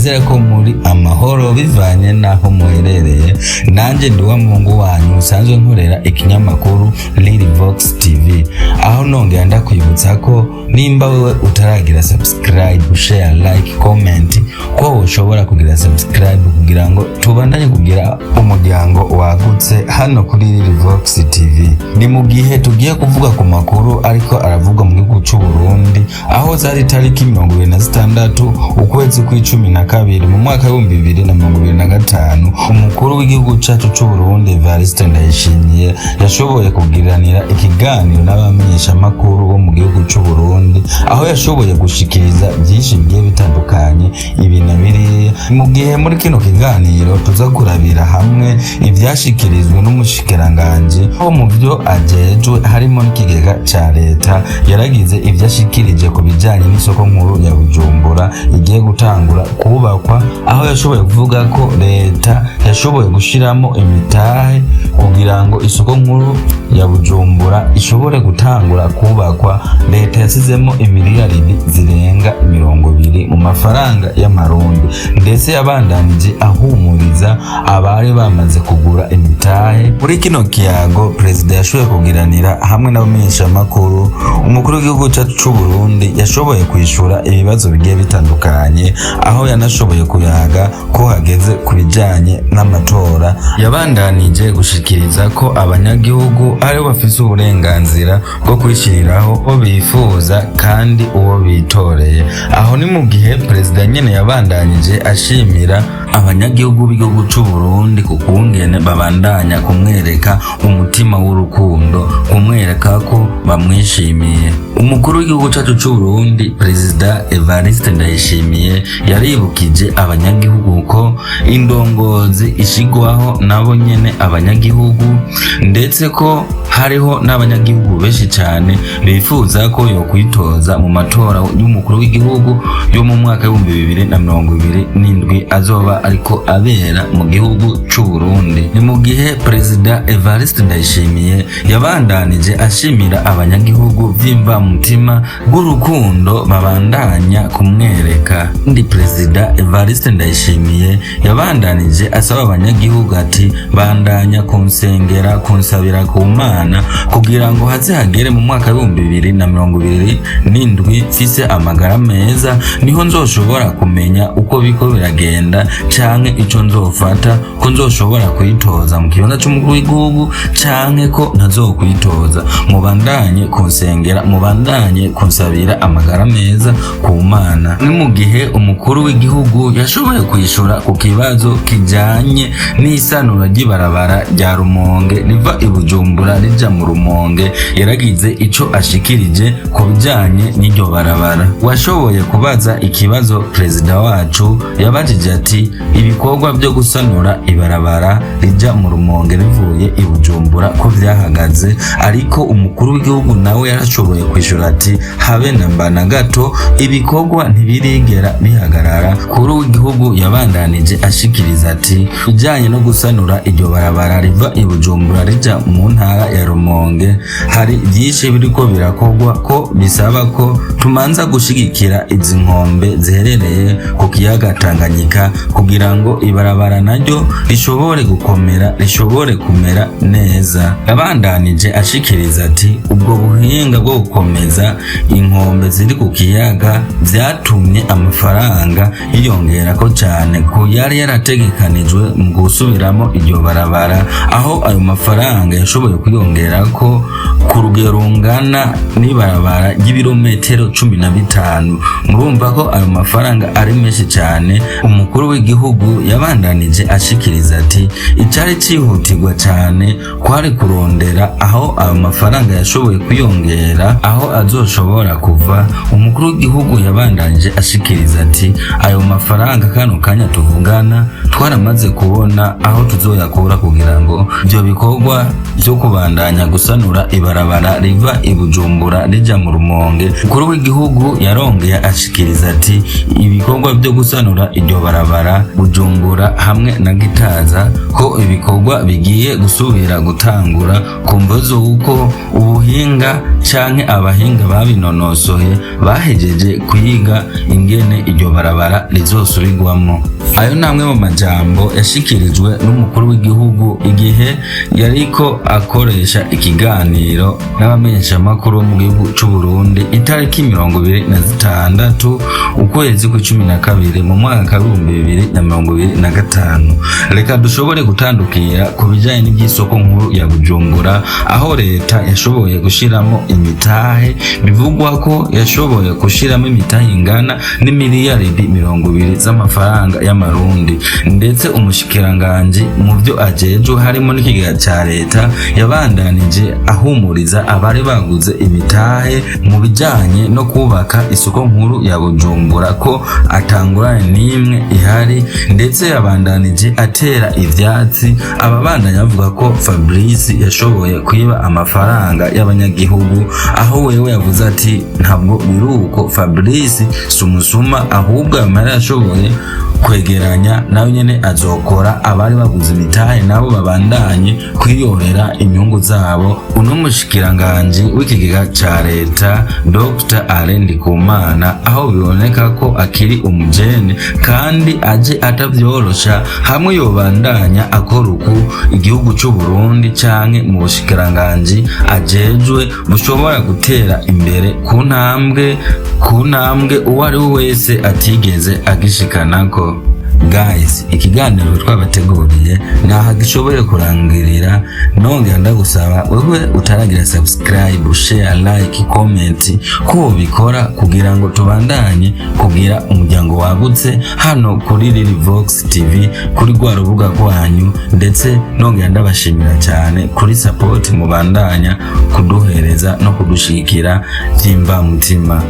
nizere ko muri amahoro bivanye naho muherereye. Nanje ndi wa Mungu wanyu usanzwe nkorera ikinyamakuru Lily Vox TV, aho nongera ndakwibutsa ko nimba wewe utaragira subscribe, share, like, comment ko ushobora kugira subscribe kugira ngo tubandanye kugira umuryango wagutse hano kuri Lily Vox TV. Ni mu gihe tugiye kuvuga ku makuru ariko aravugwa mu gihugu cy'u Burundi, aho zari tariki 26 ukwezi kwa12 mu mwaka wa 2025 umukuru w'igihugu cyacu cy'u Burundi Evariste Ndayishimiye yashoboye kugiranira ikiganiro n'abamenyesha makuru bo mu gihugu cy'u Burundi, aho yashoboye gushikiriza byinshi bigiye bitandukanye ibi na biriya. Mu gihe muri kino kiganiro tuza kurabira hamwe ibyashikirizwe n'umushikiranganje, aho mu byo ajejwe harimo n'ikigega ca leta yaragize ibyashikirije ku bijanye n'isoko nkuru ya Bujumbura igiye gutangura kubakwa, aho yashoboye kuvuga ko leta yashoboye gushiramo imitahe kugira ngo isoko nkuru ya Bujumbura ishobore gutangura kubakwa. Leta yasizemo imiliyaridi zirenga 20 mu mafaranga y'amarundi, ndetse yabandanije ahumuriza abari bamaze kugura imitahe. Muri kino kiyago perezida yashoboye kugiranira hamwe n'abamenyesha makuru, umukuru w'igihugu cyacu cy'u Burundi yashoboye kwishura ibibazo bigiye bitandukanye, aho yanashoboye kuyaga ko hageze ku bijanye n'amatora. Yabandanije gushikiriza ko abanyagihugu ari bafise uburenganzira bwo kwishiriraho uwo bifuza kandi uwo bitoreye. Aho ni mu gihe perezida nyene yabandanije ashimira abanyagihugu b'igihugu cy'u Burundi ku kungene babandanya kumwereka umutima w'urukundo, kumwereka ko bamwishimiye. Umukuru w'igihugu cyacu cy'u Burundi Perezida Evariste Ndayishimiye yaribukije abanyagihugu ko indongozi ishigwaho nabo nyene abanyagihugu, ndetse ko hariho n'abanyagihugu benshi cyane bifuza ko yo kwitoza mu matora y'umukuru w'igihugu yo mu mwaka wa 2027 azoba ariko abera mu gihugu cy'u Burundi. Ni mu gihe Perezida Evariste Ndayishimiye yabandanije ashimira abanyagihugu vimba mutima bw'urukundo babandanya kumwereka. Ndi Perezida Evariste Ndayishimiye yabandanije asaba abanyagihugu ati bandanya kunsengera, kunsabira ku Mana kugira ngo haze hagere mu mwaka wa 2027 mfise amagara meza, niho nzoshobora kumenya uko biko biragenda canke ico nzofata, ko nzoshobora kwitoza mu kibanza cy'umukuru w'igihugu canke ko ntazokwitoza. Mubandanye kunsengera, mubandanye kunsabira amagara meza ku Mana. Ni mu gihe umukuru w'igihugu yashoboye kwishura ku kibazo kijanye n'isanura ry'ibarabara rya Rumonge riva i Bujumbura rija mu Rumonge. Yaragize ico ashikirije ku bijanye n'iryo barabara. Washoboye kubaza ikibazo perezida wacu, yabajije ati ibikorwa byo gusanura ibarabara rija mu Rumonge rivuye i Bujumbura ko vyahagaze, ariko umukuru w'igihugu nawe yarashoboye kwishura ati habe namba na gato ibikorwa ntibirigera bihagarara. Kuri w'igihugu yabandanije ashikiriza ati bijanye no gusanura iryo barabara riva i Bujumbura rija mu ntara ya Rumonge hari byinshi biriko birakorwa, ko bisaba ko tumanza gushigikira izi nkombe ziherereye ku kiyaga Tanganyika kugira ngo ibarabara naryo rishobore gukomera, rishobore kumera neza. Yabandanije ashikiriza ati ubwo buhinga bwo gukomeza inkombe ziri ku kiyaga vyatumye amafaranga yiyongera ko cyane ko yari yarategekanijwe mu gusubiramo iryo barabara, aho ayo mafaranga yashoboye kwiyongera ko ku rugero rungana n'ibarabara ry'ibirometero 15. Murumva ko ayo mafaranga ari menshi cyane. Umukuru w'igihugu yabandanije ashikiriza ati icyari cyihutirwa cyane kwari kurondera aho ayo mafaranga yashoboye kwiyongera, aho azoshobora kuva. Umukuru w'igihugu yabandanije ashikiriza ati ayo mafaranga kano kanya tuvugana twaramaze kubona aho tuzoyakura kugira ngo ibyo bikorwa byo kubandanya gusanura ibarabara riva i Bujumbura rija mu Rumonge. Umukuru w'igihugu yarongeye ashikiriza ati ibikorwa byo gusanura iryo barabara Bujumbura hamwe na Gitaza ko ibikorwa bigiye bugiye gusubira gutangura kumvo z'uko ubuhinga canke abahinga babinonosoye bahejeje kuyiga ingene iryo barabara rizosubirwamo. Ayo namwe mu majambo yashikirijwe n'umukuru w'igihugu igihe yariko akoresha ikiganiro n'abamenyeshamakuru mu gihugu c'u Burundi itariki 26 ukwezi kwa12 mu mwaka wa 2025. Reka dushobore gutandukira ku bijanye n'iby'isoko nkuru ya Bujumbura, aho leta yashoboye gushiramo imitahe, bivugwa ko yashoboye gushiramo imitahe ingana n'imiliyaridi 20 z'amafaranga y'amarundi, ndetse umushikiranganje mu byo ajejwe harimo n'ikigega ca leta yabandanije ahumuriza abari baguze imitahe mu bijanye no kubaka isoko nkuru ya Bujumbura ko atangurane n'imwe ihari, ndetse yabandanije atera ivyatsi ababandanya bavuga ko Fabrice yashoboye kwiba amafaranga y'abanyagihugu, aho wewe yavuze ati ntabwo biruko, Fabrice sumusuma ahubwo amara yashoboye kwegeranya nawe nyene azokora abari baguze imitahe nabo babandanye kwiyorera inyungu zabo. Uno mushikiranganje w'ikigega ca leta Dr. Alain Ndikumana, aho biboneka ko akiri umujene kandi aje atavyorosha, hamwe yobandanya akora uku igihugu c'u Burundi canke mu bushikiranganje ajejwe bushobora gutera imbere ku ntambwe uwo ari we wese atigeze agishikanako. Guys, ikiganiro twabateguriye naha gishobore kurangirira, nongera ndagusaba wewe utaragira subscribe, share, like, comment ko bikora kugira ngo tubandanye kugira umuryango wagutse hano kuri Lilivox TV, kuri rwa rubuga rwanyu, ndetse nongera ndabashimira cyane kuri support mubandanya kuduhereza no kudushikira byimba mutima.